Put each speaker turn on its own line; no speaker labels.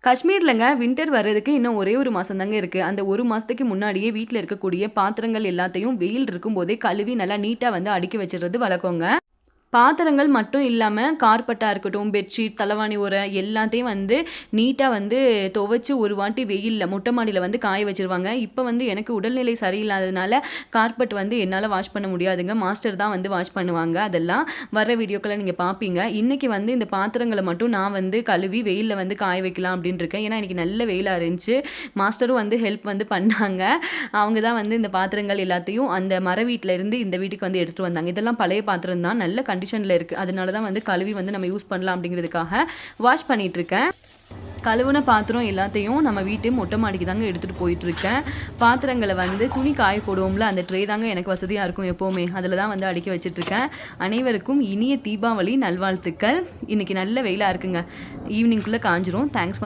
காஷ்மீர்லங்க winter வர்றதுக்கு இன்னும் ஒரே 1 மாசம் தாங்க இருக்கு. அந்த 1 மாசத்துக்கு முன்னாடியே வீட்ல இருக்கக்கூடிய பாத்திரங்கள் எல்லாத்தையும் வெயில் இருக்கும்போதே கழுவி நல்லா நீட்டா வந்து அடுக்கி வச்சுறது வழக்கங்க. பாத்திரங்கள் மட்டும் இல்லாம, கார்பெட்டா இருக்கட்டும், பெட்ஷீட், தலவாணி உறை எல்லாத்தையும் வந்து நீட்டா வந்து துவைச்சு ஒரு வாட்டி வெயில்ல மொட்டை மாடியில வந்து காய வச்சுருவாங்க. இப்ப வந்து எனக்கு உடல்நிலை சரியில்லாததுனால, கார்பெட் வந்து என்னால வாஷ் பண்ண முடியாதுங்க. மாஸ்டர் தான் வந்து வாஷ் பண்ணுவாங்க. அதெல்லாம் வர வீடியோக்கள நீங்க பார்ப்பீங்க. இன்னைக்கு வந்து இந்த பாத்திரங்கள மட்டும் நான் வந்து கழுவி வெயில்ல வந்து காய வைக்கலாம் அப்டின்னு இருக்கேன். ஏன்னா, இன்னைக்கு நல்ல வெயிலா இருந்துச்சு. மாஸ்டரும் வந்து ஹெல்ப் வந்து பண்ணாங்க. அவங்க தான் வந்து இந்த பாத்திரங்கள் எல்லாத்தையும் அந்த மர வீட்ல இருந்து இந்த வீட்டுக்கு வந்து எடுத்துட்டு வந்தாங்க. இதெல்லாம் பழைய பாத்திரம் தான். நல்ல கண்டிஷன்ல இருக்கு. அதனால தான் வந்து கழுவி வந்து நம்ம யூஸ் பண்ணலாம் அப்படிங்கிறதுக்காக வாஷ் பண்ணிட்டு இருக்கேன். கழுவுன பாத்திரம் எல்லாத்தையும் நம்ம வீட்டு மொட்டை மாடிக்கு தாங்க எடுத்துட்டு போயிட்டு இருக்கேன். பாத்திரங்கள வந்து துணி காய போடுவோம்ல, அந்த ட்ரே தாங்க எனக்கு வசதியா இருக்கும் எப்பவுமே. அதில தான் வந்து அடுக்கி வச்சுட்டு இருக்கேன். அனைவருக்கும் இனிய தீபாவளி நல்வாழ்த்துக்கள். இன்னைக்கு நல்ல வெயிலா இருக்குங்க. ஈவினிங்குள்ள காஞ்சிரும். தேங்க்ஸ்